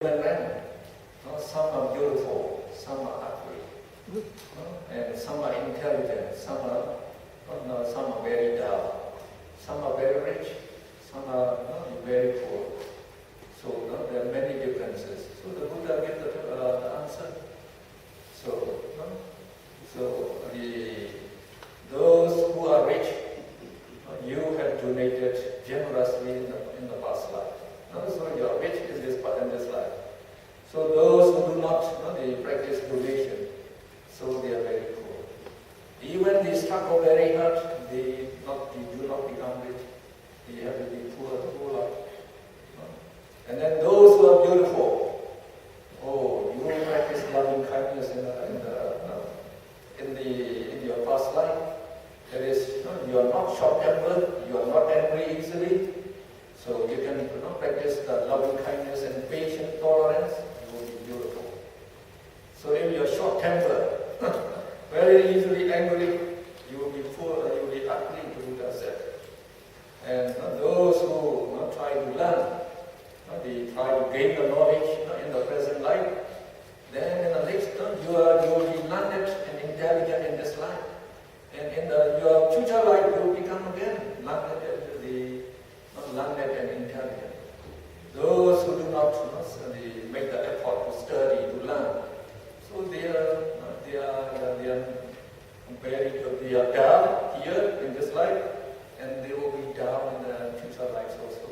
Some are beautiful, some are ugly, and some are intelligent, some are very dull, some are very rich, some are very poor. So there are many differences. So the Buddha gives the answer. So those who are rich, you have donated generously in the past life. So you are rich in this life. So those who do not they practice donation, so they are very poor. Even they struggle very hard, they do not become rich. They have to be poor the whole life. And then those who are beautiful, you practice loving kindness in your past life. That is, you are not short-tempered, you are not angry easily. So you can practice the loving kindness and patient tolerance. You will be beautiful. So if you are short-tempered, very easily angry, you will be poor, you will be ugly, the Buddha said. And those who try to learn, they try to gain the knowledge in the present life. Then in the next, you will be learned and intelligent in this life. And in your future life, you will become again learned and intelligent. Those who do not they make the effort to study, to learn, so they are down here in this life, and they will be down in the future lives also.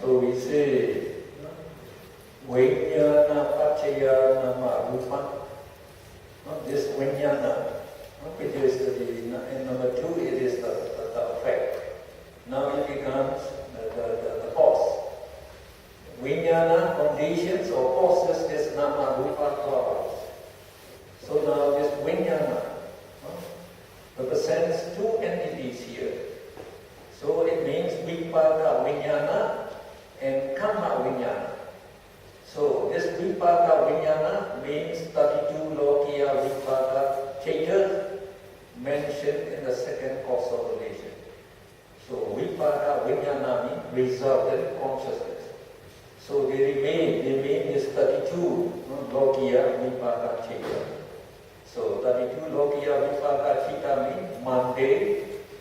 So we say, Vijnana Paccaya means 32 Lokiya Vipaka Chetas mentioned in the second course of relation. So Vipaka Vijnana means resultant consciousness. So they remain is 32 Lokiya Vipaka Chetas. So 32 Lokiya Vipaka Chetas means mundane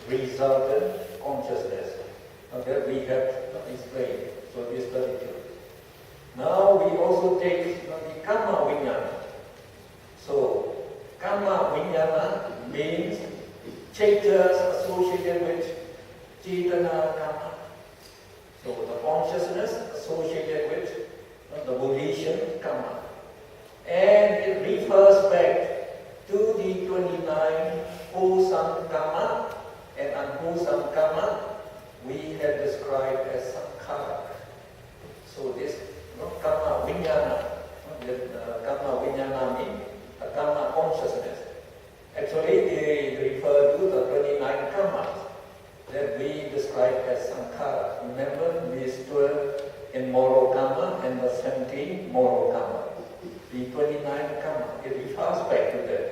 resultant consciousness. That we have explained. So this 32. Now we also take the Kama Vijnana. So Kama Vijnana means Chetas associated with Chetana Kama. So the consciousness associated with the volition Kama. And it refers back to the 29 wholesome Kama and unwholesome Kama we have described as Sankhara. So this Kama Vijnana, Kama Vijnana means the Kama consciousness. Actually, they refer to the 29 Kamas that we describe as Sankhara. Remember these 12 in moral Kama and the 17 moral Kama. The 29 Kama, it refers back to that.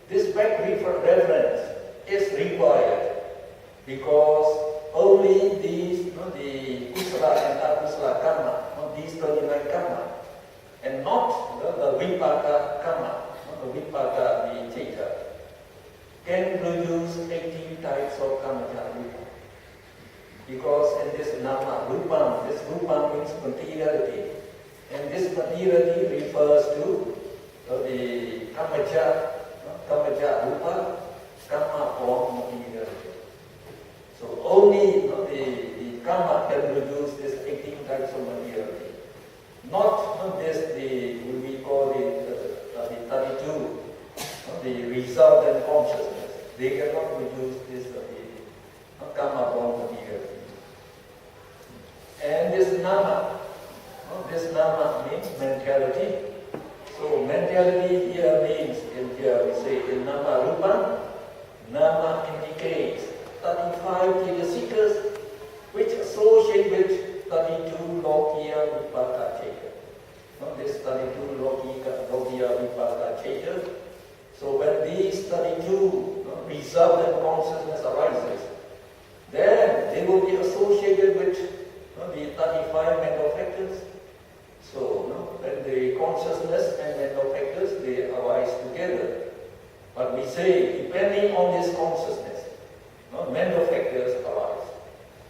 This back reference is required because only these, the Kusala and Akusala Kama, these 29 Kama, and not the Vipaka Kama, the Vipaka, the Cheta, can produce 18 types of Kamaja Rupa. Because in this Nama, Rupam, this Rupam means materiality. And this materiality refers to the Kamaja Rupa, Kama form materiality. So only the Kama can produce this 18 types of materiality. Not this, we call the 32, the resultant consciousness. They cannot produce this Kama form materiality. And this Nama means mentality. So mentality here means, here we say in Nama Rupa, Nama indicates 35 Tejas which associate with 32 Lokiya Vipaka Cheta. This 32 Lokiya Vipaka Cheta. So when these 32 resultant consciousness arises, then they will be associated with the 35 mental factors. So when the consciousness and mental factors, they arise together. But we say, depending on this consciousness, mental factors arise.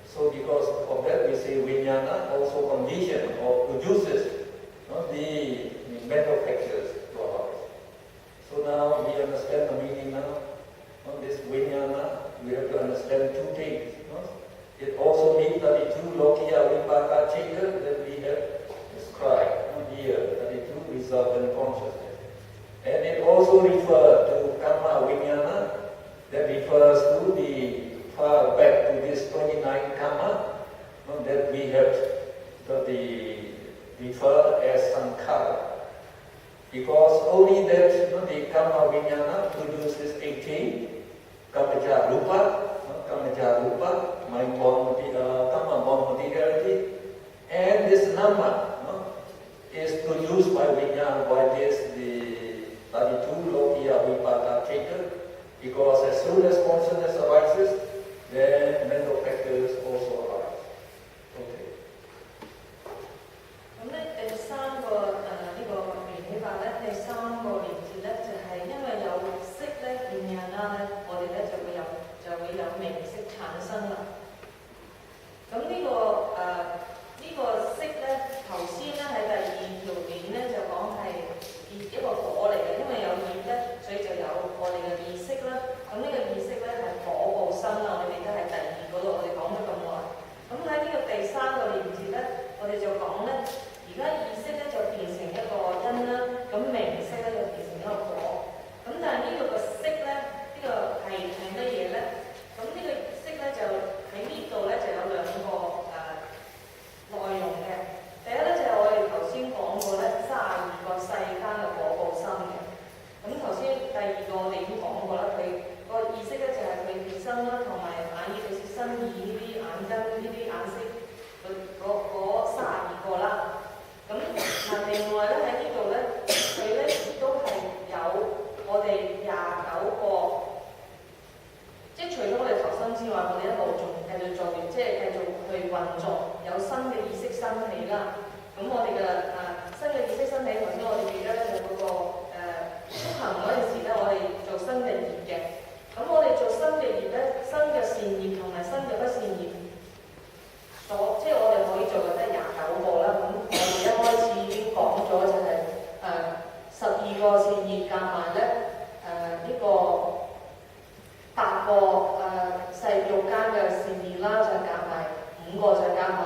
So because of that, we say Vijnana also conditions or produces the mental factors to arise. So now we understand the meaning now. This Vijnana, we have to understand two things. It also means 32 Lokiya Vipaka Cheta that we have described here, 32 resultant consciousness. And it also refers to Kama Vijnana, that refers to the far back to this 29 Kama that we have referred as Sankhara. Because only that the Kama Vijnana produces 18 Kamaja Rupa, mind-born Kama-born materiality, and this Nama is produced by Vijnana, by this the 32 Lokiya Vipaka Cheta, because as soon as consciousness arises, then mental factors also arise. Okay. 咁咧第三個呢個緣起法咧，第三個連結咧就係因為有色咧現象啦咧，我哋咧就會有名色產生啦。咁呢個色咧，頭先咧喺第二條面咧就講係一個果嚟嘅，因為有業咧，所以就有我哋嘅意識啦。咁呢個意識咧係果報生啦，我哋都係第二嗰度，我哋講咗咁耐。咁喺呢個第三個連結咧，我哋就講咧，而家意識咧就變成一個因啦，咁名色咧就變成一個果。咁但係呢個個色咧，呢個係乜嘢咧？咁呢個色咧就12個善業夾埋咧，呢個8個細欲間嘅善業啦，再夾埋5個，再加埋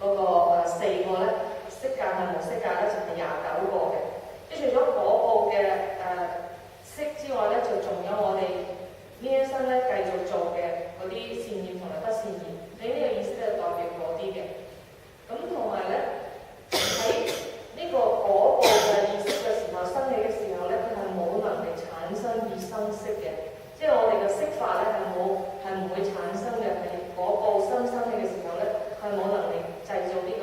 嗰個4個咧，色界同無色界咧就係29個嘅。即除咗果報嘅色之外咧，就仲有我哋呢一生咧繼續做嘅嗰啲善業同埋不善業。你呢個意思就代表嗰啲嘅。咁同埋咧喺呢個果報嘅意識嘅時候，生起嘅時候咧，佢係冇能力產生異生色嘅，即係我哋嘅色法咧係唔會產生嘅，係果報生起嘅時候咧係冇能力製造呢個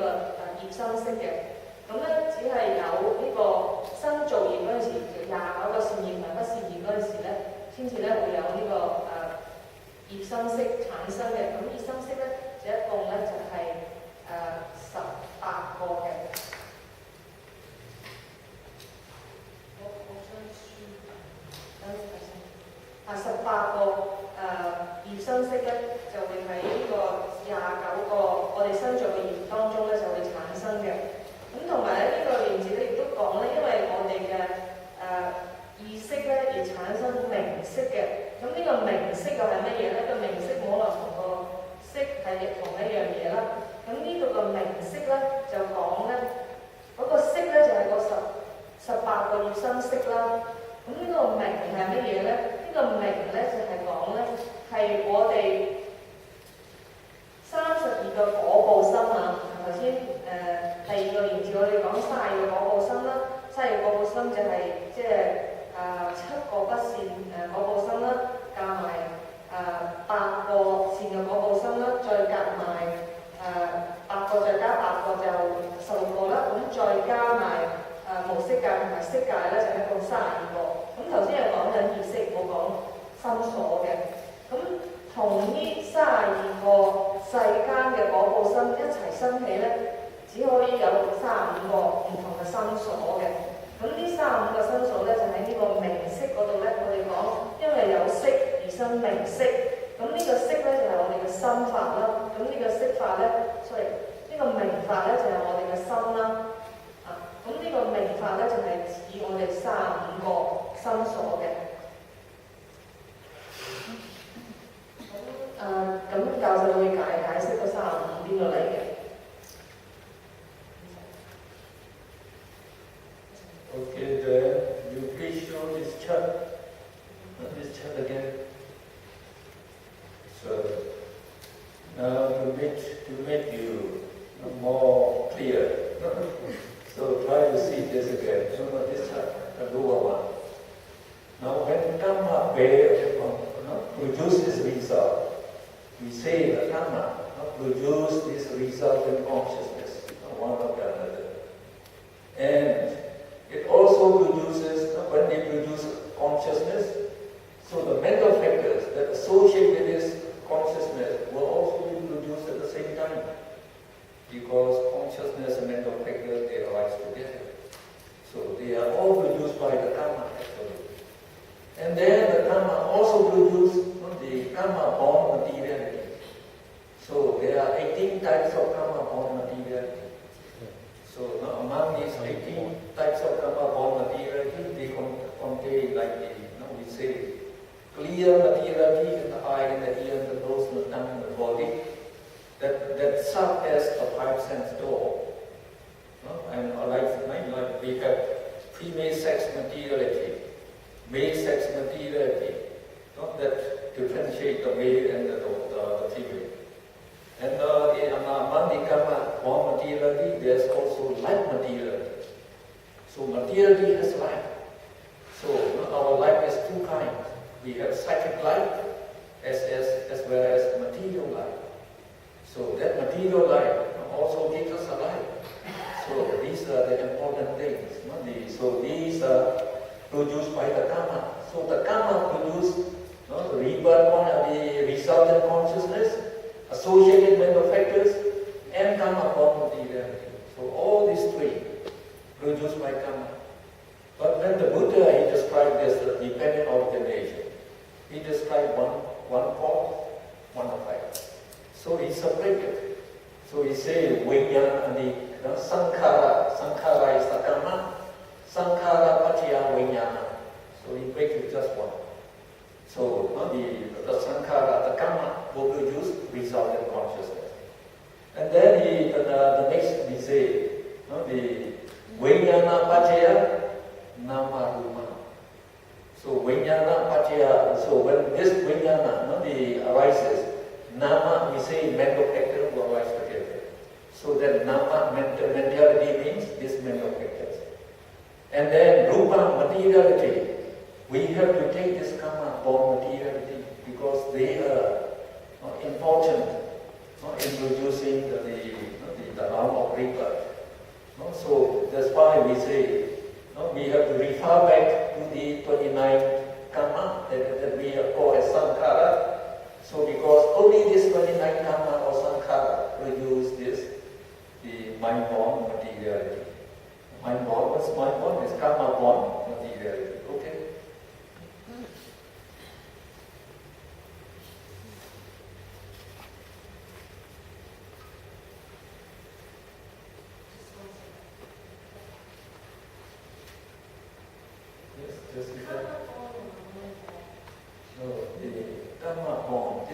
業生色嘅。咁咧只係有呢個新造業嗰陣時，29個善業同埋不善業嗰陣時咧，先至咧會有呢個業生色產生嘅。咁業生色咧，就一共咧就係18個嘅。我將書等你睇先。18個業生色咧，就會喺呢個29個我哋新造嘅業當中咧就會產生嘅。咁同埋咧呢個連字咧亦都講咧，因為我哋嘅意識咧而產生名色嘅。咁呢個名色又係乜嘢咧？個名色可能同個色係同一樣嘢啦。咁呢度個名色咧就講咧，嗰個色咧就係個18個業生色啦。咁呢個名係乜嘢咧？呢個名咧就係講咧係我哋32個果報生啊。頭先第2個連字我哋講32個果報生啦，32個果報生就係即係7個不善果報生啦，加埋8個善嘅果報生啦，再夾埋8個再加8個就16個啦，咁再加埋無色界同埋色界咧就一共32個。咁頭先係講緊意識，冇講心所嘅。咁同呢32個世間嘅果報生一齊生起咧，只可以有35個唔同嘅心所嘅。咁呢35個心所咧，就喺呢個名色嗰度咧，我哋講因為有色而生名色。咁呢個色咧就係我哋嘅心法啦。咁呢個色法咧呢個名法咧就係我哋嘅心啦。咁呢個名法咧就係指我哋35個心所嘅。咁教授會解釋嗰35邊度嚟嘅。Okay, then you please show this chart. This chart again. So now to make you more clear. So try to see this again. So this chart, the lower one. Now when karma produces result, we say the karma produce this result in consciousness, one after another. And it also produces, when they produce consciousness, so the mental factors that associate with this consciousness will also be produced at the same time. Because consciousness and mental factors, they arise together. So they are all produced by the karma actually. And then the karma also produces the karma-born materiality. So there are 18 types of karma-born materiality. So among these 18 types of karma-born materiality, they contain like the, we say, clear materiality in the eye, in the ear, in the nose, in the tongue, in the body, that serve as a 5 sense door. And like we have female sex materiality, male sex materiality, that differentiate the male and the female. And among the karma-born materiality, there's also life materiality. So materiality has life. So our life is two kinds. We have psychic life as well as material life. So that material life also gives us a life. So these are the important things. So these are produced by the karma. So the karma produces the rebirth, the resultant consciousness, associated mental factors, and karma-born materiality. So all these three produced by karma. But when the Buddha, he described this dependent origination, he described one cause, one effect. So he separated. So he said, Vinyana, the sankhara is the karma, sankhara pattaya break with just one. So the sankhara, the karma will produce resultant consciousness. And then the next we say, the Vijnana Paccaya Nama Ruma. So Vijnana Paccaya, so when this Vijnana arises, Nama we say mental factor will arise together. So that Nama mentality means this mental factors. And then Rupa materiality. We have to take this karma born materiality because they are important in producing the realm of rebirth. So that's why we say we have to refer back to the 29 karma that we call as sankhara. So because only this 29 karma or sankhara produce the mind-born materiality. Mind-born, what's mind-born? Is karma-born materiality. Okay? Just before. So the karma born.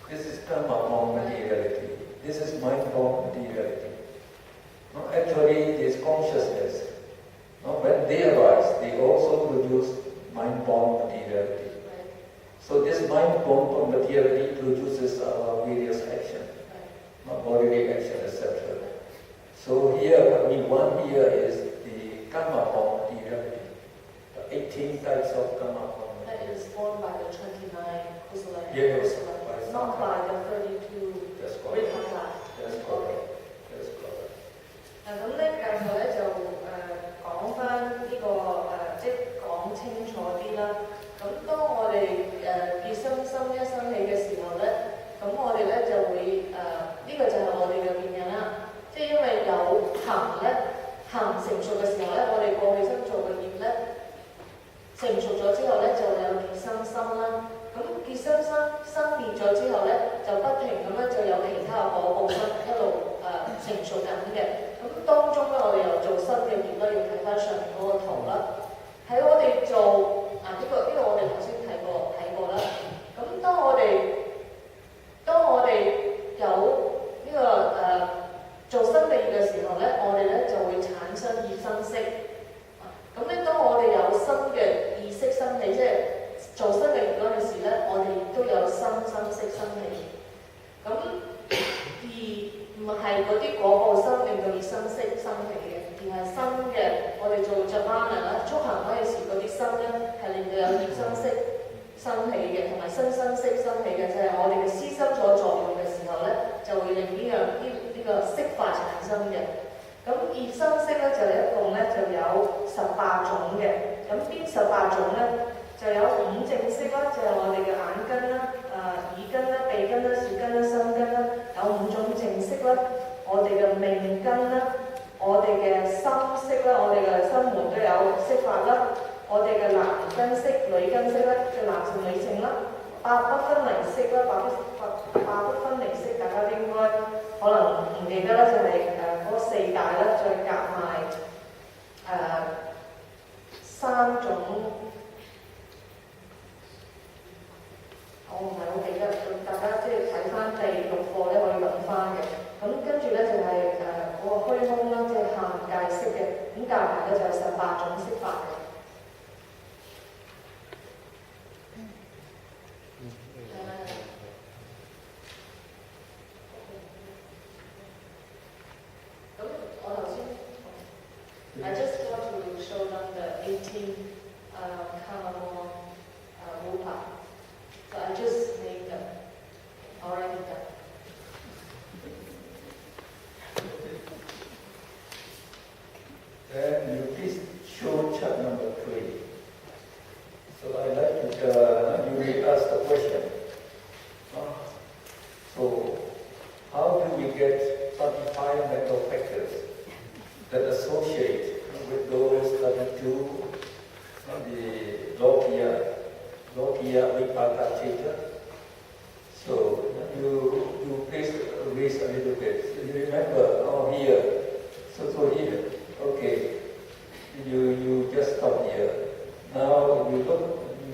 This is karma born materiality. This is mind born materiality. Actually, this consciousness. When they arise, they also produce mind born materiality. So this mind born materiality produces various action, bodily action, etc. So here, one here is the karma born materiality. 18 types of karma. That is born by the 29 kusala and yes, kusala, not by the 32 vipassana. That's correct. That's correct. 咁咧繼續咧就講翻呢個即係講清楚啲啦。咁當我哋結心心一生起嘅時候咧，咁我哋咧就會呢個就係我哋嘅變因啦。即係因為有行咧，行成熟嘅時候咧，我哋過去生做嘅業咧。成熟咗之後咧，就有結生心啦。咁結生心生滅咗之後咧，就不停咁樣就有其他嘅果報一路成熟緊嘅。咁當中咧，我哋又做新嘅業啦，要睇翻上面嗰個圖啦。喺我哋做呢個我哋頭先睇過啦。咁當我哋有呢個做新嘅業嘅時候咧，我哋咧就會產生業生識。咁咧，當我哋有新嘅意識生起，即係做新嘅業嗰陣時咧，我哋亦都有新識生起。咁而唔係嗰啲果報生令到業生識生起嘅，而係新嘅。我哋做jhana啦，觸行嗰陣時嗰啲心咧係令到有業生識生起嘅，同埋新識生起嘅，就係我哋嘅思心所作用嘅時候咧，就會令呢個識法產生嘅。咁業生識咧就一共咧就有18種嘅，咁邊18種咧就有5正識啦，就係我哋嘅眼根啦、耳根啦、鼻根啦、舌根啦、身根啦，有5種正識啦，我哋嘅命根啦，我哋嘅心識啦，我哋嘅心門都有識法啦，我哋嘅男根識、女根識啦，嘅男性女性啦，八不分離識啦，八不分離識，大家應該可能唔記得啦，就係嗰4大啦，再夾埋3種，我唔係好記得，大家即係睇翻第6課咧可以揾翻嘅。咁跟住咧就係嗰個虛空啦，即係限界識嘅，咁夾埋咧就係18種識法嘅。I just want to show them the 18 karma rupa. So I just made them already done. Then you please show chart number 3. So I like to you may ask the question. So how do we get 35 mental factors that associate with those that do the Lokiya Vipaka Chitta? So you please raise a little bit. So you remember here. So here. Okay. You just stop here. Now you look,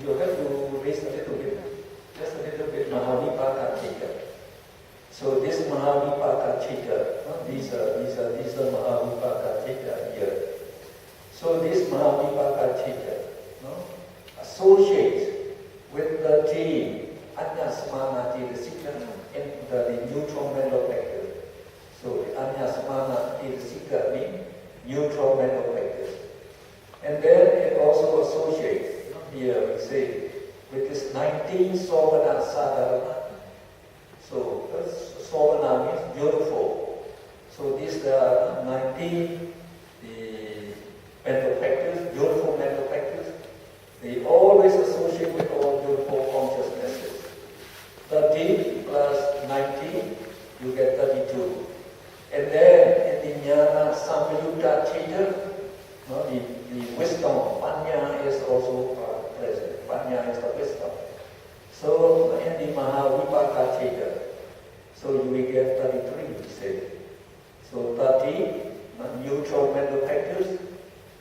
you have to raise a little bit, just a little bit Mahavipaka Chitta. So this Mahavipaka Chitta, these are Mahavipaka Chitta here. So this Mahavipaka Chitta associates with the T, Anyasmana Chitta and the neutral mental factors. So the Anyasmana Chitta means neutral mental factors. And then it also associates, here we say, with this 19 Sovana Sadharana. So Sovana means beautiful. So these are 19 the mental factors, beautiful mental factors. They always associate with all beautiful consciousnesses. 30 plus 19, you get 32. And then in the Jnana Samyutta Chitta, the wisdom, Panya is also present. Panya is the wisdom. So in the Mahavipaka Chitta, so you will get 33, you say. So 30 neutral mental factors,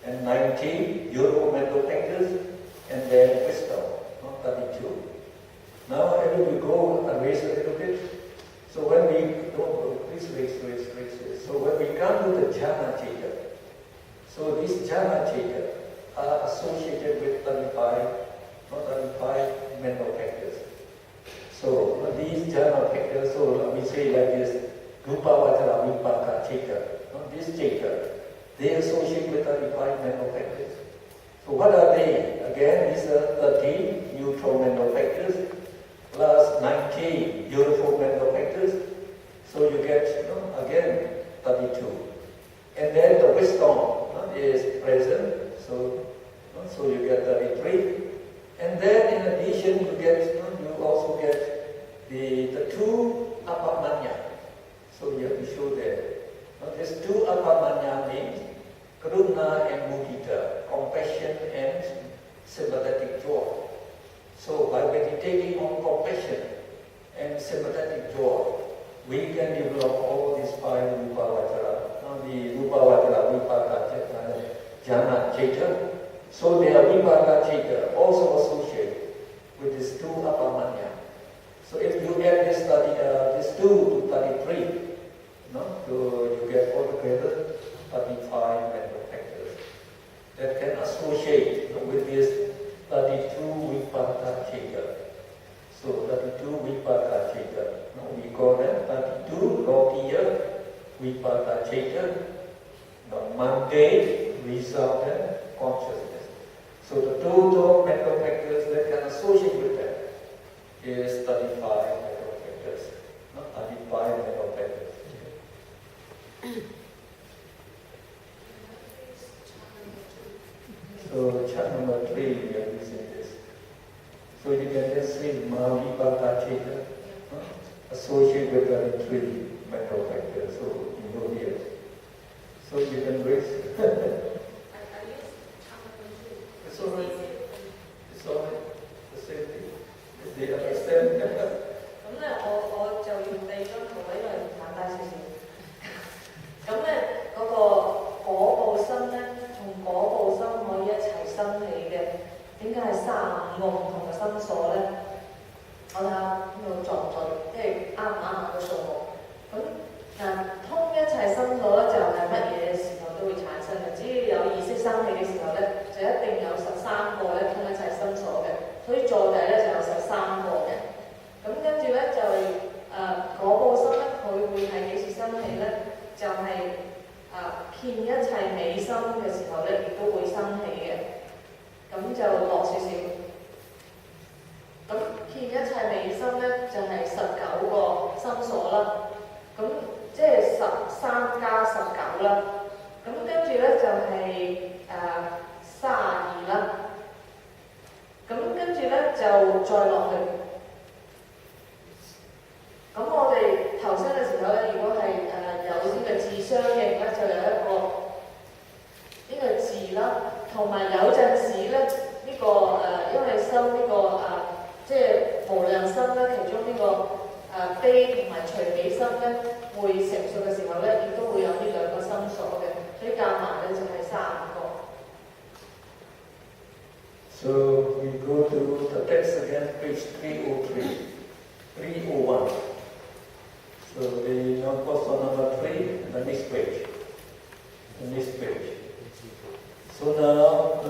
and 19 beautiful mental factors, and then wisdom, 32. Now as we go and raise a little bit. So when we please raise. So when we come to the Jhana Chitta, so these Jhana Chitta are associated with 35 mental factors. So these Jhana factors, so we say like this, Rupavachara Vipaka Chitta. This Chitta, they associate with 35 mental factors. So what are they? Again, these are 13 neutral mental factors plus 19 beautiful mental factors. So you get, again, 32. And then the wisdom is present, so you get 33. And then in addition, you also get the two apamanya. So you have to show that. These two apamanya means karuna and mudita, compassion and sympathetic joy. So by meditating on compassion and sympathetic joy, we can develop all these 5 Rupavachara. The Rupavachara Vipaka Jhana Chitta. So the Vipaka Chitta also associate with these two apamanya. So if you add this 2 to 33, so you get altogether 35 mental factors that can associate with this 32 Vipaka Chitta. So 32 Vipaka Chitta. We call them 32 Lokiya Vipaka Chitta, the mundane resultant consciousness. So the total mental factors that can associate with them is 35 mental factors. 35 mental factors. So chart number 3 we are using this. So you can just see Mahavipaka Chitta associate with 33 mental factors. So you know here. So you can raise. It's alright. It's alright. The same thing. If they understand. 咁咧，我就用第二張圖咧，因為簡單少少。咁咧，嗰個果報心咧，從果報心可以一齊生起嘅。點解係35個唔同嘅心所咧？我睇下呢度準唔準，即係啱唔啱個數目。咁通一切心所咧，就係乜嘢時候都會產生嘅。只要有意識生起嘅時候咧，就一定有13個咧通一切心所嘅。所以座底咧就有13個嘅。咁跟住咧就果報心咧，佢會係幾時生起咧？就係遍一切美心嘅時候咧，亦都會生起嘅。咁就落少少。咁遍一切美心咧，就係19個心所啦。咁即係13加19啦。咁跟住咧就係32啦。咁跟住咧就再落去。咁我哋投生嘅時候咧，如果係有呢個字相應咧，就有一個呢個字啦，同埋有陣時咧呢個因為修呢個即係無量心咧，其中呢個悲同埋隨喜心咧會成熟嘅時候咧，亦都會有呢兩個心所嘅，所以夾埋咧就係35個。So we go to the text again, page 303, 301. So the non-postal number 3, the next page. The next page. So now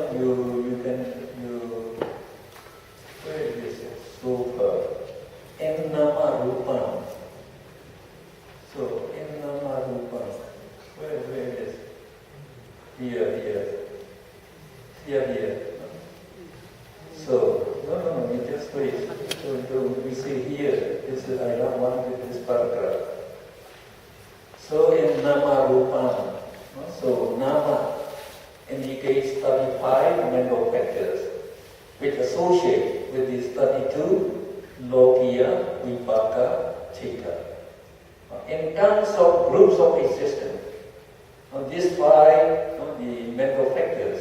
where is it? So Ennama Rupam. So Ennama Rupam. Where it is? Here. So no, you just wait. So we see here. I don't want this paragraph. So in Nama Rupam. So Nama indicates 35 mental factors which associate with these 32 Lokiya, Vipaka, Chitta. In terms of groups of existence, these 5 the mental factors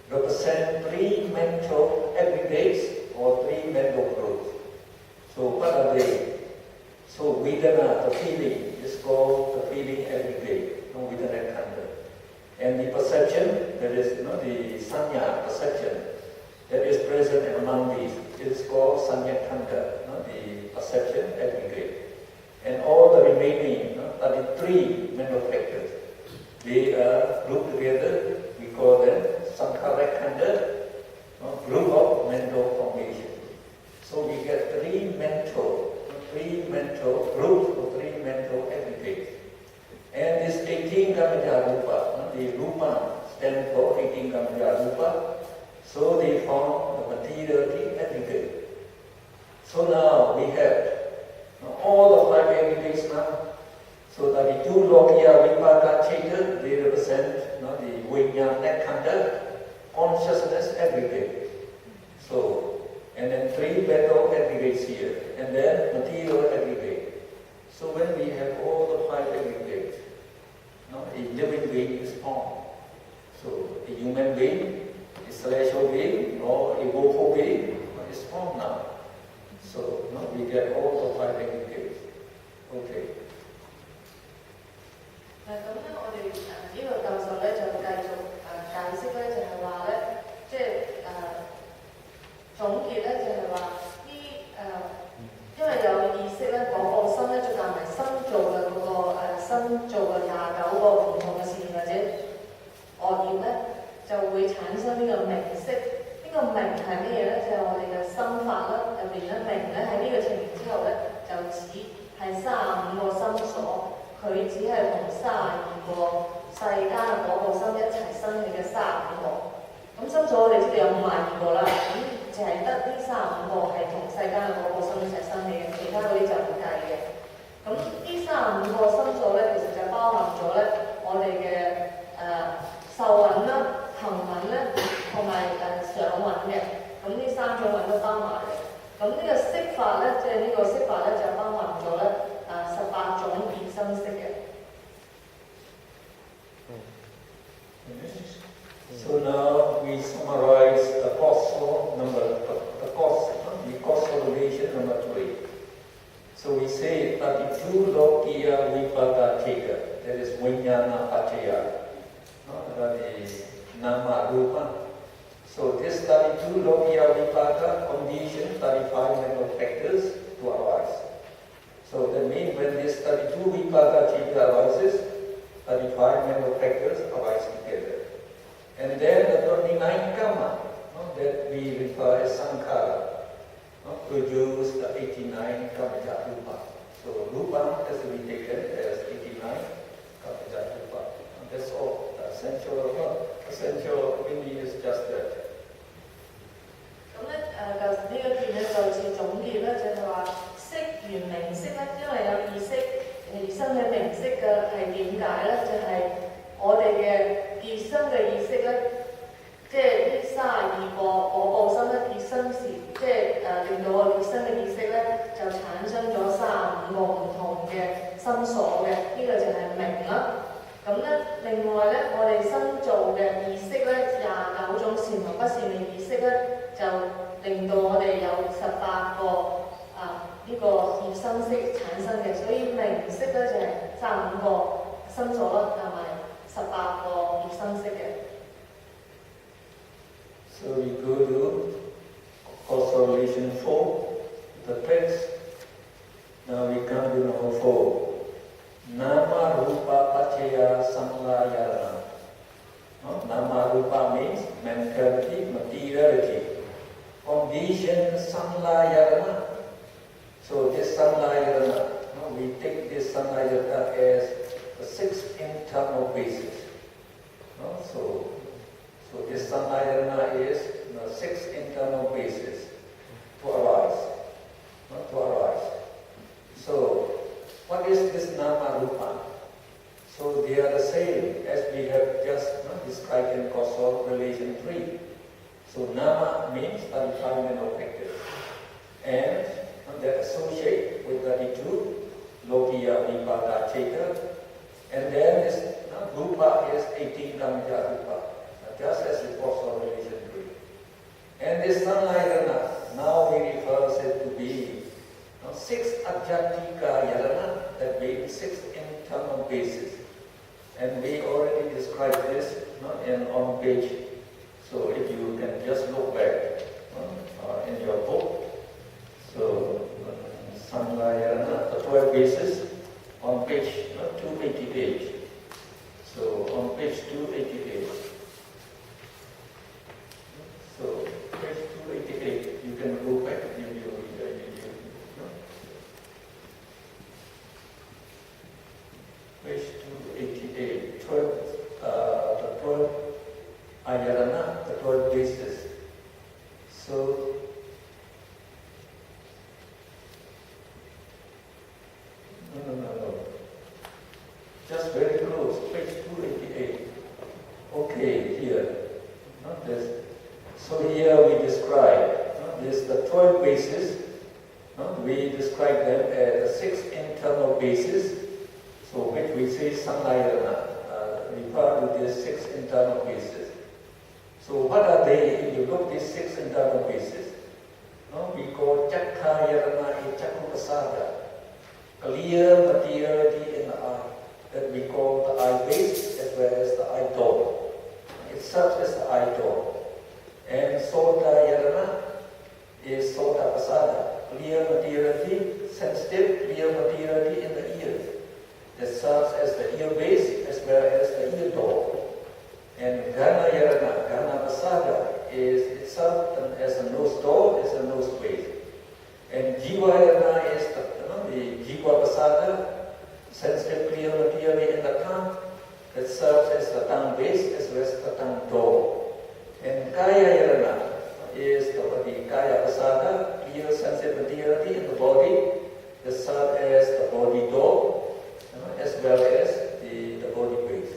represent 3 mental aggregates or 3 mental groups. So what are they? So Vedana, the feeling, is called the feeling aggregate, Vedana Khanda. And the perception, that is the Sanya perception, that is present among these, it is called Sanya Khanda, the perception aggregate. And all the remaining 33 mental factors, they are grouped together, we call them Sankhara Khanda, group of mental formation. So we get 3 mental groups or 3 mental aggregates. And this 18 Kamaya Rupa, the Rupa stands for 18 Kamaya Rupa, so they form the materiality aggregate. So now we have all the 5 aggregates now. So that the 2 Lokiya Vipaka Chitta, they represent the Vijnana Khanda, consciousness aggregate. So, and then 3 mental aggregates here, and then material aggregate. So when we have all the 5 aggregates, a living being is formed. So a human being, a celestial being, or a woeful being is formed now. So we get all the 5 aggregates. Okay. 咁咧，我哋呢個教授咧就繼續解釋咧，就係話咧，即係總結咧，就係話呢因為有意識咧，嗰個心咧，再加埋新做嘅嗰個新做嘅29個唔同嘅善或者惡業咧，就會產生呢個名色。呢個名係乜嘢咧？就係我哋嘅心法啦，入邊咧名咧喺呢個情形之後咧，就指係35個心所。佢只係同32個世間嘅果報心一齊生起嘅35個。咁心所我哋知道有52個啦，咁就係得呢35個係同世間嘅果報心一齊生起嘅，其他嗰啲就唔計嘅。咁呢35個心所咧，其實就包含咗咧我哋嘅受蘊啦、行蘊咧，同埋想蘊嘅。咁呢3種蘊都包埋嘅。咁呢個色法咧，即係呢個色法咧，就包含咗咧18種異生色嘅。So now we summarize the causal relation number 3. So we say 32 Lokiya Vipaka Chitta, that is Vijnana Pachaya, that is Nama Rupa. So this 32 Lokiya Vipaka condition 35 mental factors to arise. So that means when this 32 Vipaka Chitta arises, 35 mental factors arise together. And then the 29 Kama that we refer as Sankhara produce the 89 Kamaya Rupa. So Rupa has to be taken as 89 Kamaya Rupa. That's all. The essential meaning is just that. 咁咧呢一段咧就似總結咧，就係話色緣名色咧，因為有意識而生嘅名色嘅係點解咧？就係我哋嘅結生嘅意識咧，即係呢32個果報心咧結生時，即係令到我哋結生嘅意識咧就產生咗35個唔同嘅心所嘅，呢個就係名啦。咁咧，另外咧，我哋新做嘅意識咧，29種善同不善嘅意識咧，就令到我哋有18個呢個異生色產生嘅，所以名色咧就係35個心所啦，同埋18個異生色嘅。So we go to causal relation 4, the text. Now we come to number 4. Nama rupa paccaya samlayana. Nama rupa means mentality, materiality. Condition samlayana. So this samlayana, we take this samlayana as the 6 internal basis. So this samlayana is the 6 internal basis to arise. So what is this nama rupa? So they are the same as we have just described in causal relation 3. So nama means undefined objective, and they associate with 32 lokiya vipaka cheta, and then this rupa is 18 kamya rupa, just as in causal relation 3. And this sanlayana, now we refer it to be 6 adjatika yalana, that means 6 internal bases. And we already described this on page. So if you can just look back in your book. So Samlayana, the 12 bases on page 288. So on page 288. So page 288, you can go back. Page 288, 12, the 12 ayarana, the 12 bases. So, no. Just very close, page 288. Okay, here. Not this. So here we describe this the 12 bases. We describe them as the 6 internal bases. So which we say samlayana, refer to these 6 internal bases. So what are they? If you look at these 6 internal bases, we call chakkayarana and chakkupasada, clear materiality in the eye, that we call the eye base as well as the eye door. It serves as the eye door. And sotayarana is sotapasada, clear materiality, sensitive, clear materiality in the ear. That serves as the ear base as well as the ear door. And Gana Yarana, Gana Pasada is itself as a nose door, as a nose base. And Jiva Yarana is the Jiva Pasada, sensitive clear material in the tongue, that serves as the tongue base as well as the tongue door. And Kaya Yarana is the Kaya Pasada, clear sensitive materiality in the body, that serves as the body door, as well as the body base.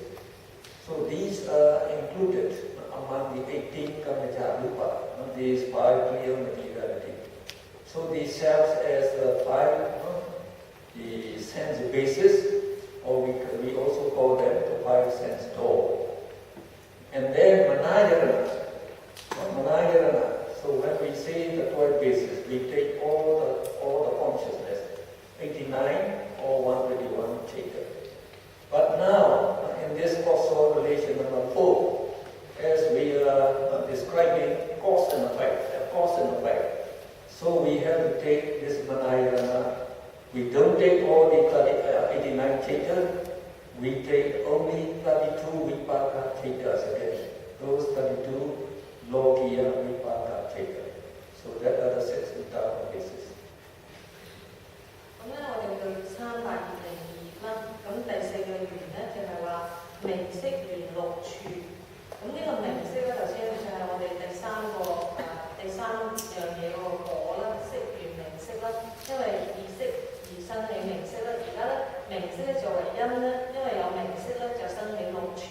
So these are included among the 18 Kamaja Rupa, these 5 clear materiality. So these serves as the 5 the sense bases, or we also call them the 5 sense door. And then Manayarana. So when we say the 12 bases, we take all the consciousness, 89 or 121 cheta. But now, in this causal relation number 4, as we are describing cause and effect, so we have to take this manayana. We don't take all the 89 cheta, we take only 32 vipaka chetas again. Those 32 lokiya vipaka cheta. So that are the 6 internal bases. 咁咧，我哋對382啦。咁第4個緣咧就係話名色緣6處。咁呢個名色咧，頭先就係我哋第三樣嘢個果啦，色緣名色啦。因為意識而生起名色啦。而家咧名色咧作為因咧，因為有名色咧就生起6處。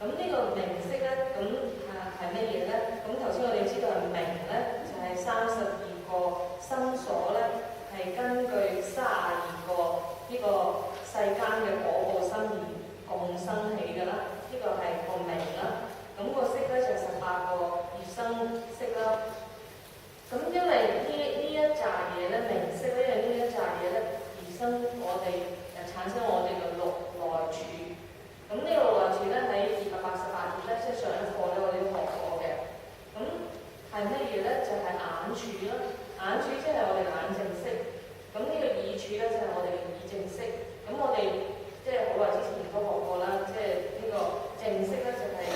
咁呢個名色咧，咁係乜嘢咧？咁頭先我哋知道係名咧，就係32個心所咧。係根據32個呢個世間嘅果報心而共生起嘅啦，呢個係個名啦。咁個色咧就18個業生色啦。咁因為呢一紮嘢咧，名色咧，因為呢一紮嘢咧而生我哋產生我哋嘅6來處。咁呢個6來處咧喺288頁咧，即係上一課咧我眼柱即係我哋眼正色，咁呢個耳柱咧就係我哋嘅耳正色。咁我哋即係好耐之前都學過啦，即係呢個正色咧就係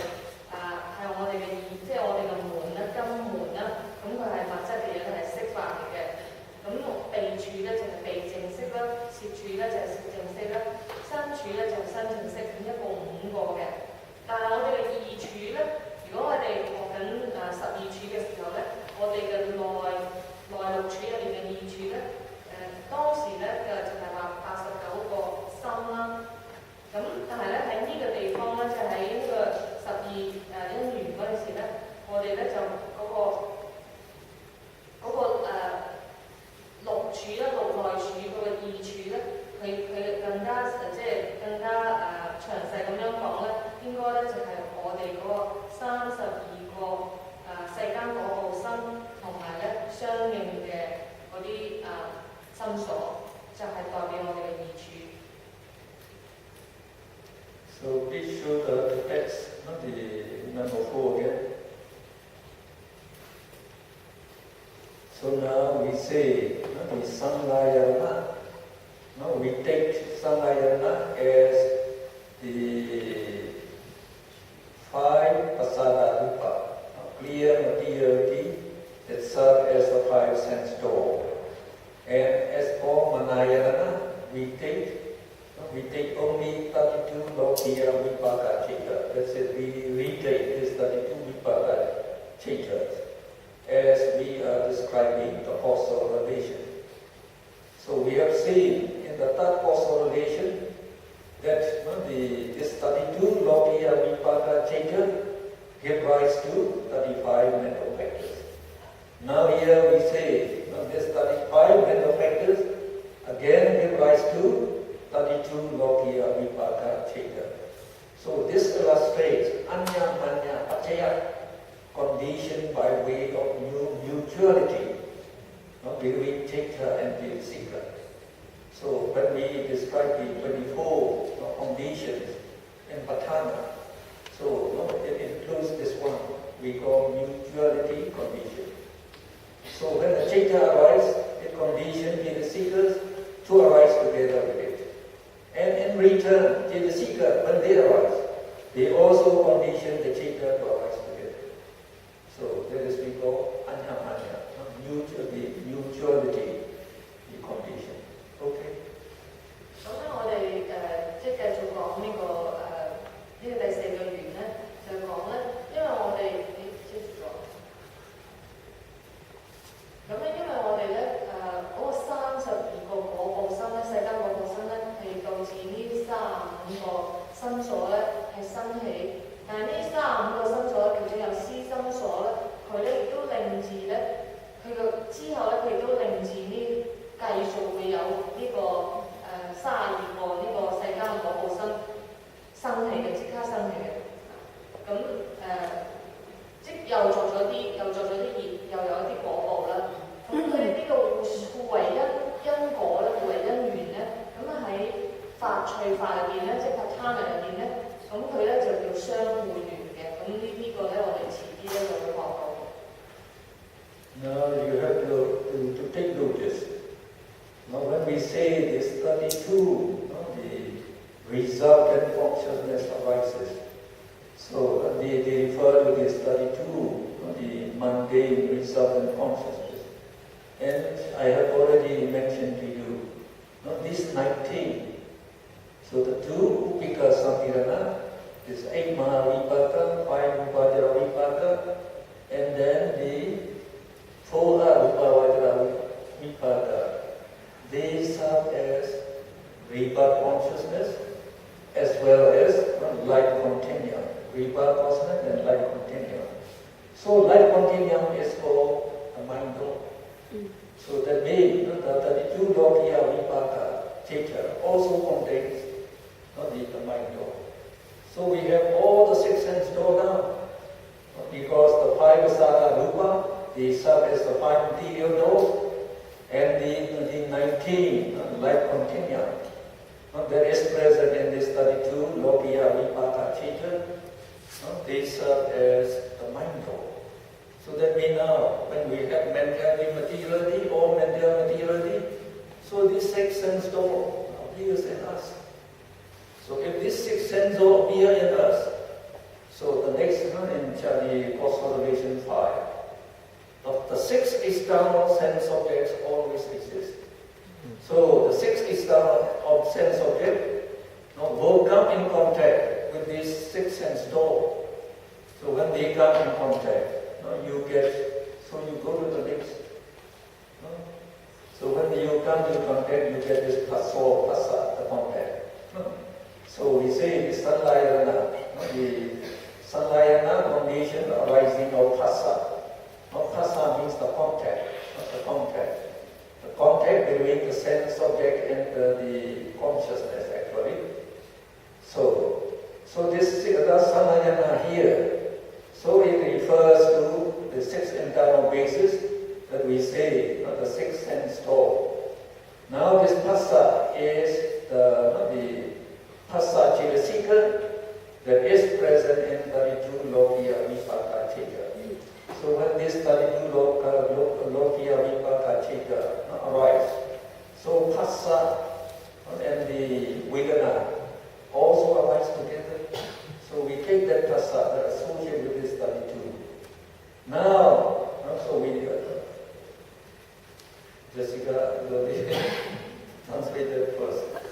係我哋嘅耳，即係我哋嘅門啦、金門啦，咁佢係物質嘅嘢咧係色法嚟嘅。咁鼻柱咧就係鼻正色啦，舌柱咧就係舌正色啦，身柱咧就係身正色，咁一共5個嘅。但係我哋嘅意柱咧，如果我哋學緊12柱嘅時候咧，我哋嘅內6柱入面嘅意柱咧，當時咧就係話89個心啦。咁但係咧喺呢個地方咧，就喺呢個12因緣嗰陣時咧，我哋咧就嗰個6柱咧，6內柱嗰個意柱咧，佢更加即係更加詳細咁樣講咧，應該咧就係我哋嗰個32個世間果報身同埋咧相應嘅嗰啲心所，就係代表我哋嘅意柱。So please show the text, not the number 4 again. So now we say, the Sangayana. Now we take Sangayana as the 5 pasada rupa, clear materiality that serve as the 5 sense door. And as for Manayana, we take only 32 Lokiya Vipaka Chitta. That's it, we retake this 32 Vipaka Chittas as we are describing the causal relation. So we have seen in the third causal relation that this 32 Lokiya Vipaka Chitta give rise to 35 mental factors. Now here we say this 35 mental factors again give rise to 32 Lokiya Vipaka Chitta. So this illustrates Anya Manya Pachaya, condition by way of mutuality between Chitta and the seeker. So when we describe the 24 conditions in Patana, so it includes this one we call mutuality condition. So when the Chitta arises, it conditions the seekers to arise together with it. And in return, the seeker, when they arise, they also condition the Chitta to arise together. So that is we call Anya-Anya, mutuality, the condition. Okay? 咁咧，我哋即係繼續講呢個第4個緣咧，就講咧，因為我哋接住咗。咁咧，因為我哋咧嗰個32個果報身咧，世間果報身咧，係導致呢35個身所咧係生起。但係呢35個身所咧，其中有思心所咧，佢咧亦都令至咧，佢個之後咧，佢亦都令至呢繼續會有呢個32個呢個世間果報身生起嘅，即刻生起嘅。咁即又做咗啲業，又有一啲果報啦。咁佢哋呢個互為因果咧，互為因緣咧，咁喺法趣法入邊咧，即係 Patana 入邊咧，咁佢咧就叫相互緣嘅。咁呢個咧，我哋遲啲咧就會學到。Now you have to take notice. Now when we say this 32, the resultant consciousness arises. So they refer to this 32, the mundane resultant consciousness. And I have already mentioned to you, this 19. So the 2 Upika Samirana, this 8 Mahavipaka, 5 Upajara Vipaka, and then the 4 Upavajara Vipaka. They serve as rebirth consciousness as well as life continuum. Rebirth consciousness and life continuum. So life continuum is for the mind door. So that means the 32 Lokiya Vipaka Chitta also contains the mind door. So we have all the 6 sense door now, because the 5 Asara Rupa, they serve as the 5 material doors, and the 19 life continuum that is present in this 32 Lokiya Vipaka Chitta, they serve as the mind door. So that we know when we have mentality, materiality, or mental materiality, so this six sense door appears in us. So if this six sense door appear in us, so the next one in Charlie Observation 5, the six external sense objects always exist. So the six external sense objects will come in contact with this six sense door. So when they come in contact, you go to the next. So when you come in contact, you get this passa, the contact. So we say the sanlayana condition arising of passa. Passa means the contact, the contact. The contact between the sense object and the consciousness actually. So this sanlayana here, so it refers to the six internal bases that we say, the six sense door. Now this passa is the passa chidasika that is present in 32 lokiya vipaka chitta. So when this 32 lokiya vipaka chitta arise, so passa and the vedana also arise together. So we take that passa that associated with this 32. Now, so we Jessica will translate that first.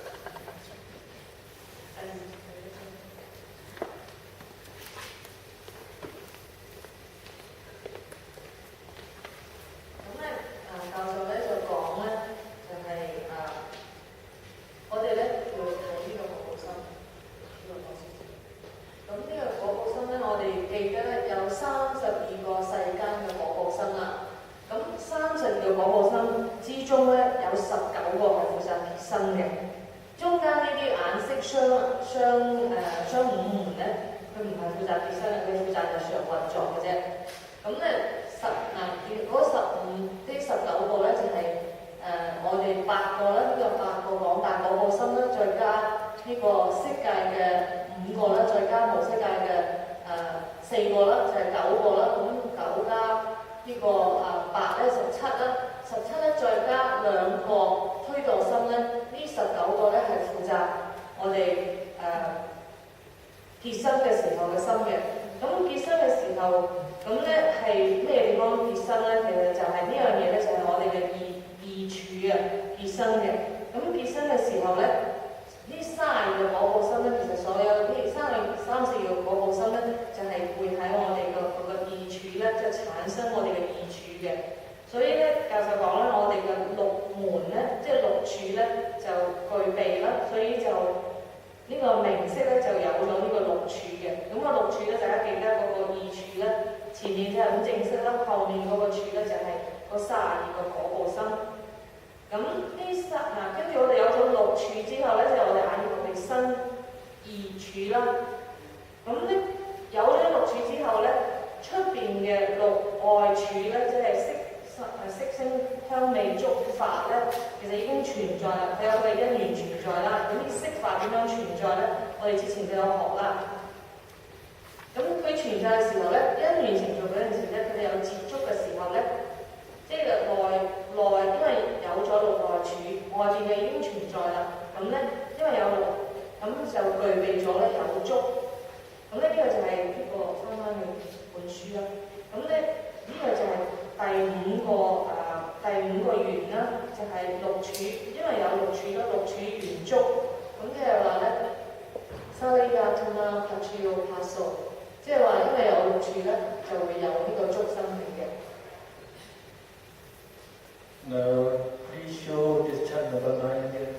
Now, please show this chant number 9 again.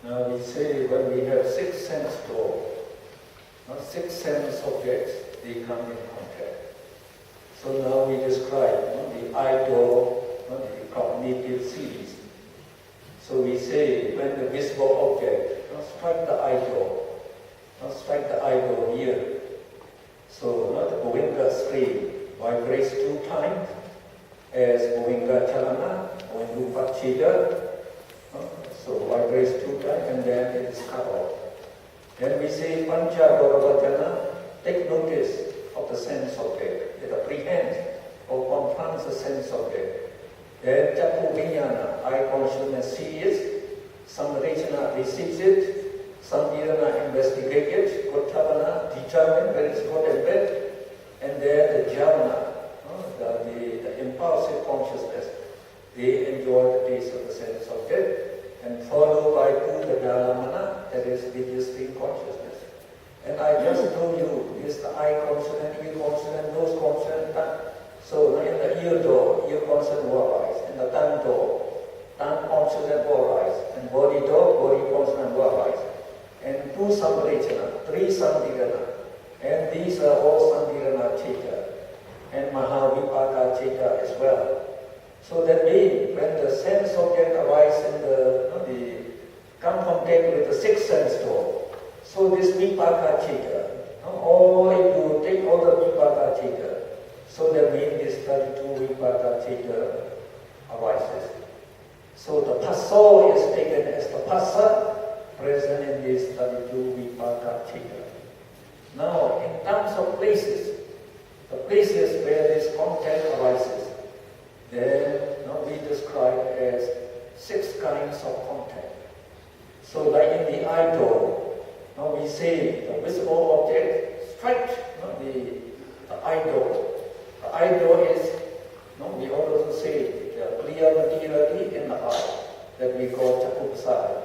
Now we say when we have six sense door, six sense objects, they come in contact. So now we describe the eye door, the cognitive series. So we say when the visible object strike the eye door here. So the Govinda stream vibrates 2 times as Govinda Chalana, Govinda Chitta. So vibrates 2 times and then it is cut off. Then we say Pancha Gauravajana, take notice of the sense object. It apprehends or confronts the sense object. Then Chakku Vijnana, eye consciousness sees, Samrechana receives it, Samvirana investigates it, Gottavana determines where it's good and bad, and then the Jhana, the impulsive consciousness, they enjoy the taste of the sense object, and followed by Bhuta-Dhalamana, that is registering consciousness. And I just told you, is the eye consonant, ear consonant, nose consonant, tongue. So in the ear door, ear consonant will arise. In the tongue door, tongue consonant will arise. And body door, body consonant will arise. And two Samrechana, three Samvirana. And these are all Samvirana Chitta. And Mahavipaka Chitta as well. So that means when the sense object arises in the come contact with the sixth sense door. So this Vipaka Chitta, or if you take all the Vipaka Chitta, so that means this 32 Vipaka Chitta arises. So the Passo is taken as the Passa present in this 32 Vipaka Chitta. Now, in terms of places, the places where this content arises, then we describe as 6 kinds of content. So like in the eye door, now we say the visible object strikes the eye door. The eye door is, we also say the clear materiality in the eye that we call Chakupasada.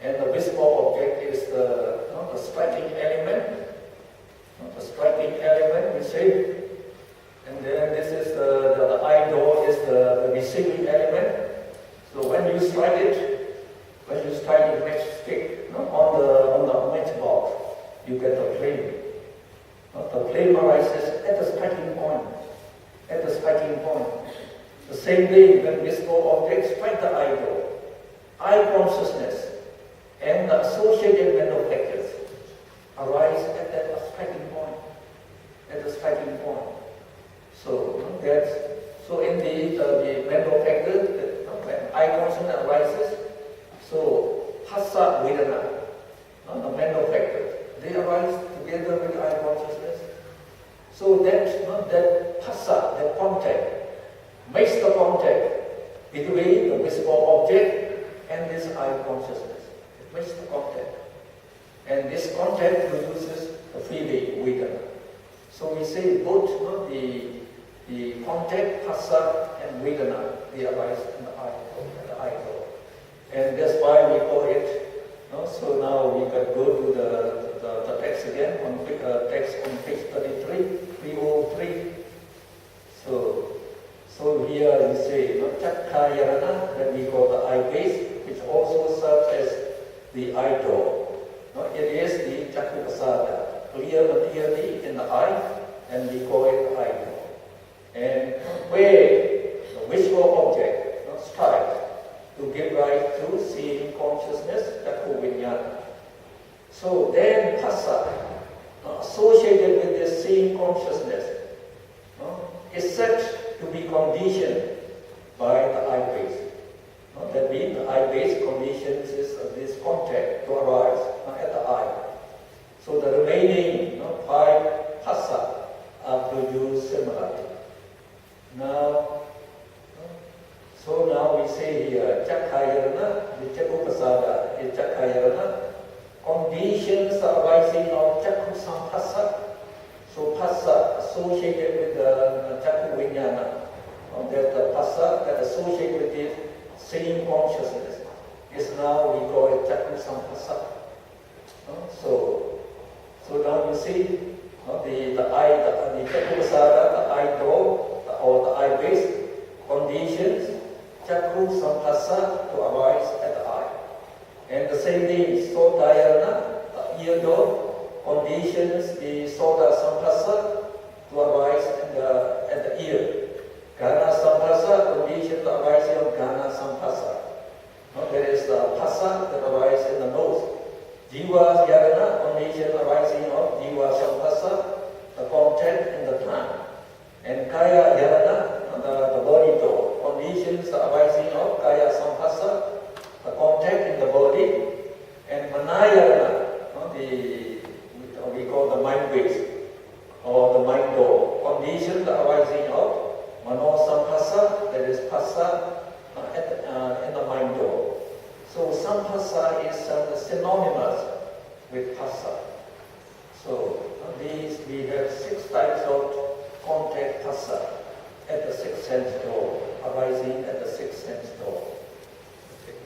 And the visible object is the striking element. The striking element we say. And then this is the eye door is the receiving element. So when you strike it matchstick on the matchbox, you get the flame. The flame arises at the striking point. At the striking point. The same way when visible objects strike the eye door, eye consciousness and the associated mental factors arise at that striking point. At the striking point. So in the mental factors, when eye consciousness arises, so Hassa Vedana, the mental factors, they arise together with eye consciousness. So that Hassa, that contact, makes the contact between the visible object and this eye consciousness. It makes the contact. And this contact produces the feeling, Vedana. So we say both the contact, Hassa and Vedana, they arise in the eye door. And that's why we call it, so now we can go to the text again, on text on page 33, 303. So here we say, Chakkayarana, that we call the eye base, which also serves as the eye door. It is the Chakkupasada, clear materiality in the eye, and we call it the eye door. And where the visual object strikes to give rise to seeing consciousness, Chakku Vijnana. So then Phassa, associated with this seeing consciousness, is said to be conditioned by the eye base. That means the eye base conditions this contact to arise at the eye. So the remaining 5 Phassa are produced similarly. Now we say here, Chakkayarana, the Chakkupasada is Chakkayarana, conditions arising of Chakku Samphassa. So Phassa associated with the Chakku Vijnana, that the Phassa that associated with it, seeing consciousness, is now we call it Chakku Samphassa. So now you see the Chakkupasada, the eye door, or the eye base, conditions Chakku Samphassa to arise at the eye. And the same thing, Sotayana, the ear door, conditions the Sota Samphassa to arise at the ear. Gana Samphassa, conditions the arising of Gana Samphassa. There is the Phassa that arises in the nose. Jiva Yarana, condition arising of Jiva Samphassa, the contact in the tongue. And Kaya Yarana, the body door, conditions arising of Kaya Samphassa, the contact in the body. And Manayarana, with phassa. So these we have 6 types of contact phassa at the 6th sense door, arising at the 6th sense door. Okay.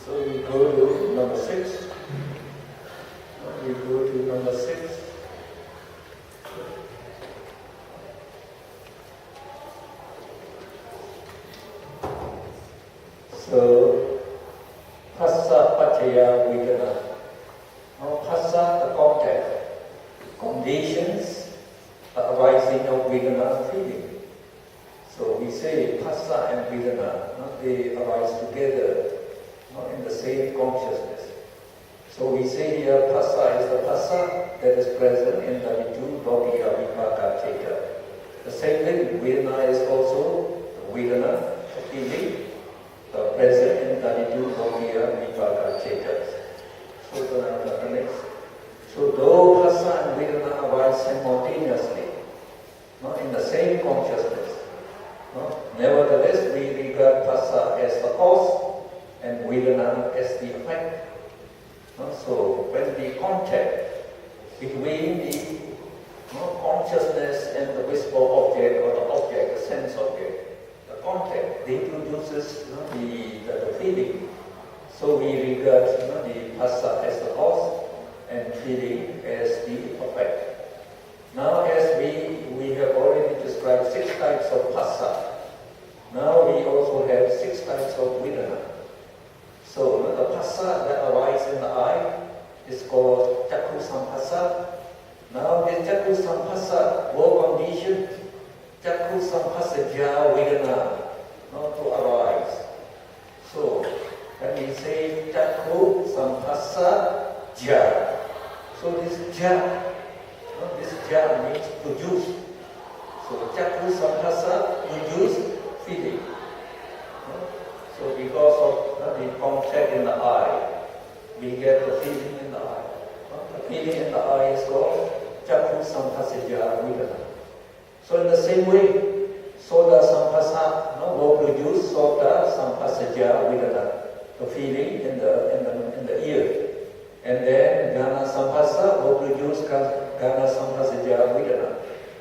So we go to number 6. We go to number 6. So, phassa paccaya vedana. Now, phassa, the contact, conditions arising of vedana feeling. So we say phassa and vedana. they arise together in the same consciousness. So we say here phassa is the phassa that is present in the Vidu Lokiya Vipaka Cheta. The same thing, Vedana is also the Vedana, the feeling, present in the Vidu Lokiya Vipaka Cheta. So the next. So though phassa and Vedana arise simultaneously, in the same consciousness, nevertheless we regard phassa as the cause and Vedana as the effect. So when the contact between the consciousness and the visible object or the object, the sense object, the contact, they produces the feeling. So we regard the phassa as the cause and feeling as the effect. Now as we have already described 6 types of phassa, now we also have 6 types of Vedana. So the phassa that arises in the eye is called Chakku Samphassa. Now this Chakku Samphassa, both conditions, Chakku Samphassajya Vedana, to arise. So when we say Chakku Samphassajya, so this ja means produce. So Chakku Samphassa produce feeling. So because of the contact in the eye, we get the feeling in the eye. The feeling in the eye is called Chakku Samphassajya Vedana. So in the same way, Soda Samphassa will produce Soda Samphassajya Vedana, the feeling in the ear. And then Gana Samphassa will produce Gana Samphassajya Vedana,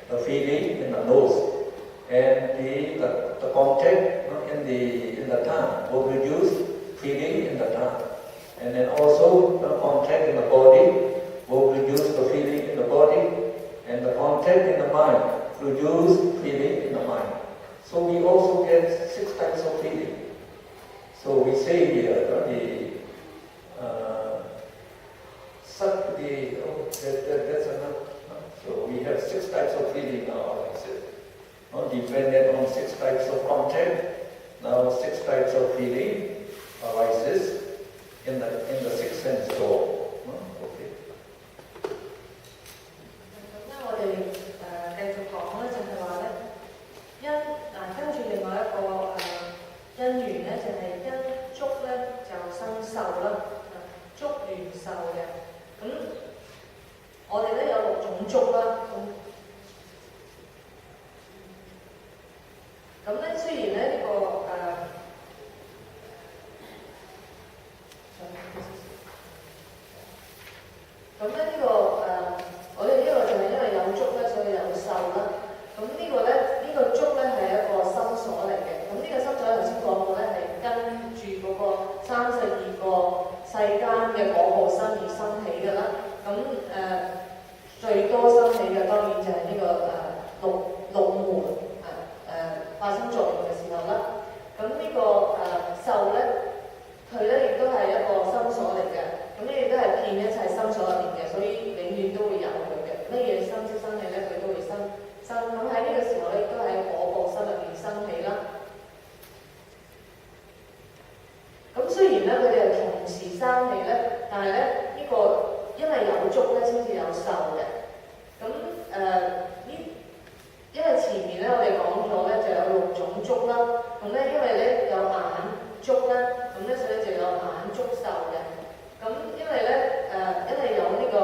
the feeling in the nose. And the contact in the tongue will produce feeling in the tongue. And then also the contact in the body will produce the feeling in the body. And the contact in the mind produce feeling in the mind. So we also get 6 types of feeling. So we say here, that's enough. So we have 6 types of feeling now, like I said. Dependent on 6 types of contact, now 6 types of feeling arises in the 6th sense door. Okay. 咁我哋繼續講咧，就係話咧，跟住另外一個因緣咧，就係因觸咧就生受啦，觸緣受嘅。咁我哋咧有6種觸啦。咁咧雖然咧呢個咁咧呢個我哋呢個就係因為有觸咧，所以有受啦。咁呢個咧，呢個觸咧係一個心所嚟嘅。咁呢個心所頭先講過咧，係跟住嗰個32個世間嘅果報身而生起嘅啦。咁最多生起嘅當然就係呢個六門發生作用嘅時候啦。咁呢個受咧，佢咧亦都係一個心所嚟嘅。咁呢亦都係遍一切心所入面嘅，所以永遠都會有佢嘅。乜嘢心識生起咧，佢都會生。咁喺呢個時候咧，亦都喺果報身入面生起啦。咁雖然咧佢哋係同時生起咧，但係咧呢個因為有觸咧先至有受嘅。咁因為前面咧我哋講咗咧就有6種觸啦。咁咧因為咧有眼觸咧，咁咧所以就有眼觸受嘅。咁因為咧因為有呢個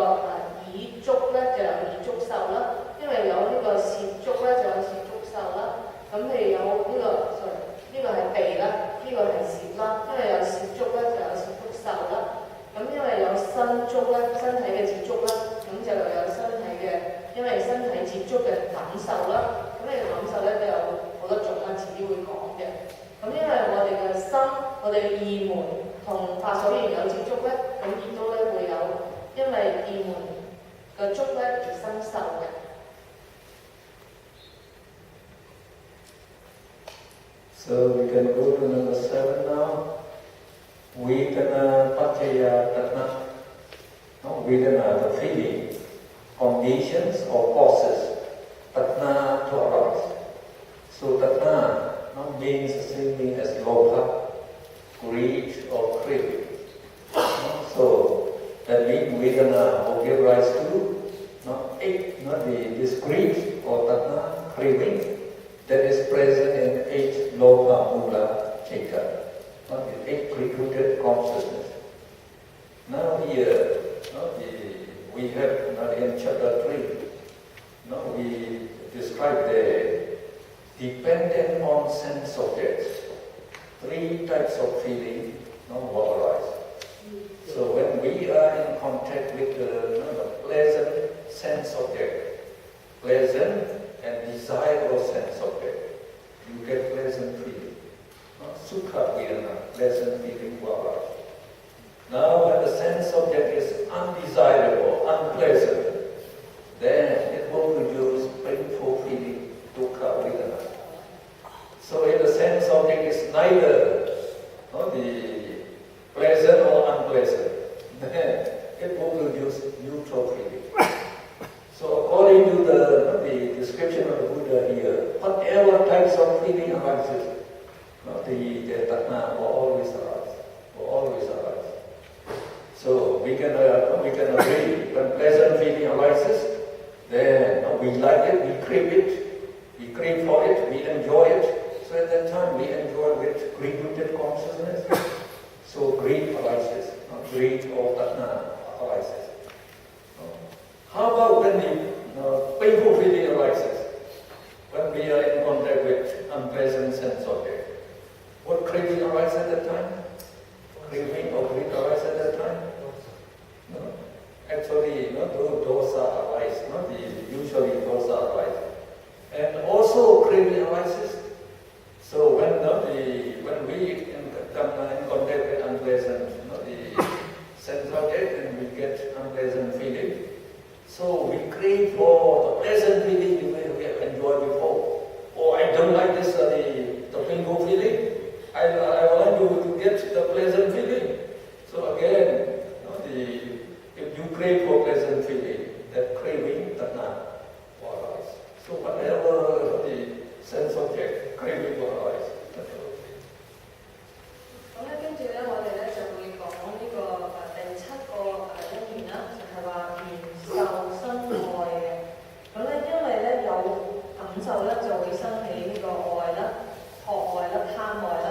耳觸咧就有耳觸受啦，因為有呢個舌觸咧就有舌觸受啦。咁譬如有呢個呢個係鼻啦，呢個係舌啦，因為有舌觸咧就有舌觸受啦。咁因為有身觸咧，身體嘅接觸啦，咁就有身體嘅，因為身體接觸嘅感受啦。咁呢個感受咧都有好多種啦，遲啲會講嘅。咁因為我哋嘅心，我哋嘅意門同法所緣有接觸咧，咁亦都咧會有因為意門嘅觸咧而生受嘅。So we can go to number 7 now. Vedana Paccaya Tatna. Vedana, the feeling, conditions or causes. Tatna to arise. So Tatna means the same thing as Lobha. not the executed consciousness. Now here, we have in chapter 3, we describe the dependent on sense objects. 3 types of feeling will arise. So when we are in contact with the pleasant sense object, pleasant and desirable sense object, you get pleasant feeling. Sukha vedana, pleasant feeling will arise. Now when the sense object is undesirable, unpleasant, then it will produce painful feeling, dukkha vedana. So if the sense object is neither the pleasant or unpleasant, then it will produce neutral feeling. So according to the description of the Buddha here, whatever types of feeling arises, the tatna will always arise. So we can agree when pleasant feeling arises, then we like it, we crave for it, we enjoy it. So at that time we enjoy with greed-rooted consciousness. So greed arises, greed or tatna arises. How about when the painful feeling arises? When we are in contact with unpleasant sense object, what craving arises at that time? Craving or greed arises at that time? No. Actually, dosa arise. Usually dosa arise, and also craving arises. So when we come in contact with unpleasant, the sense object, and we get unpleasant feeling. So we crave for the pleasant feeling we have enjoyed before. Oh, I don't like this, the painful feeling. I want to get the pleasant feeling. So again, if you crave for pleasant feeling, that craving, tatna, will arise. So whatever the sense object, craving will arise. 咁咧，跟住咧，我哋咧就會講呢個第7個因緣啦，就係話緣受生愛嘅。咁咧，因為咧有感受咧，就會生起呢個愛啦、學愛啦、貪愛啦。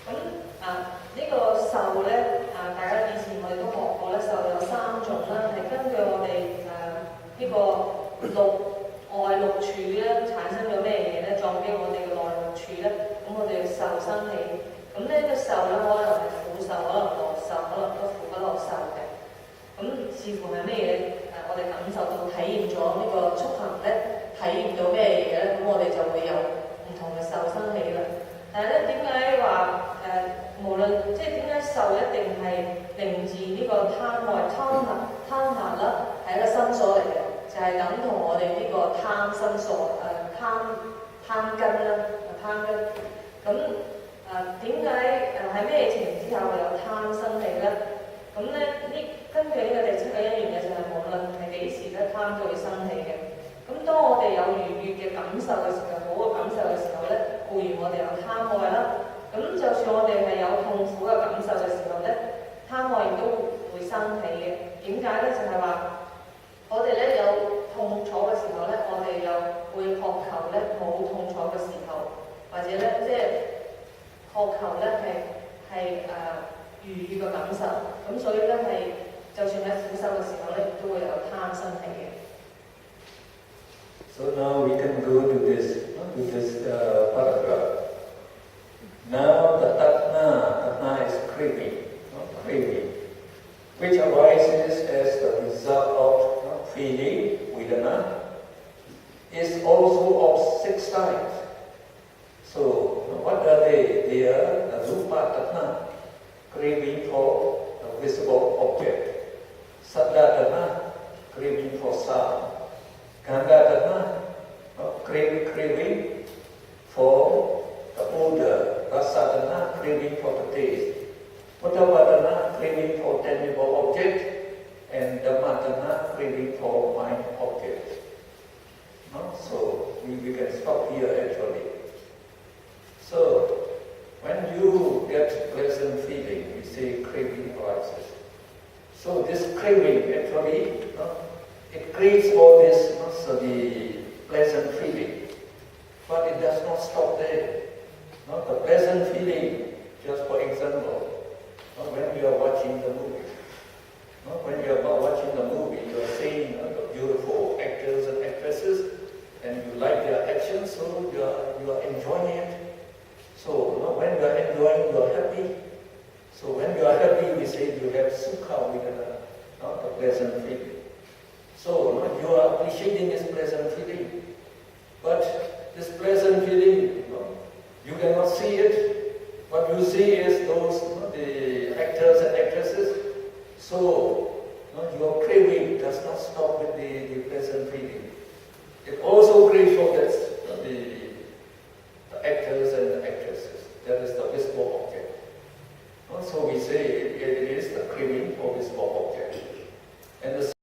咁呢個受咧大家以前我哋都學過咧，受有3種啦，係根據我哋呢個愛六處咧產生咗咩嘢咧，撞擊我哋嘅內六處咧，咁我哋受生起。咁呢個受咧，可能係苦受，可能樂受，可能都苦不樂受嘅。咁視乎係咩嘢我哋感受到體驗咗呢個觸行咧，體驗到咩嘢咧，咁我哋就會有唔同嘅受生起啦。但係咧，點解話無論即係點解受一定係嚟自呢個貪愛貪婪啦，係一個心所嚟嘅，就係等同我哋呢個貪心所貪根啦，貪根咁。點解喺咩情形之下會有貪生起咧？咁咧根據呢個第7個因緣嘅就係無論係幾時咧，貪都會生起嘅。咁當我哋有愉悅嘅感受嘅時候，好嘅感受嘅時候咧，固然我哋有貪愛啦。咁就算我哋係有痛苦嘅感受嘅時候咧，貪愛亦都會生起嘅。點解咧？就係話我哋咧有痛楚嘅時候咧，我哋又會渴求咧冇痛楚嘅時候，或者咧即係渴求咧係愉悅嘅感受，咁所以咧係就算喺苦修嘅時候咧，都會有貪生起嘅。So now we can go to this paragraph. Now the tatna is craving, which arises as the result of feeling, vedana, is also of 6 types. So what are they? They are the rupa tatna, craving for the visible object. Saddha tatna, craving for sound. Gandha tatna, craving for the odor. Rasa tatna, craving for the taste. Potava tatna, craving for tangible object. And Dhamma tatna, craving for mind object. So we can stop here actually. So, when you get pleasant feeling, we say craving arises. So this craving actually, it creates all this, so the pleasant feeling. But it does not stop there. The pleasant feeling happy. So when you are happy, we say you have sukha, the pleasant feeling. So you are appreciating this pleasant feeling. But this pleasant feeling, you cannot see it. What you see is those, the actors and actresses. So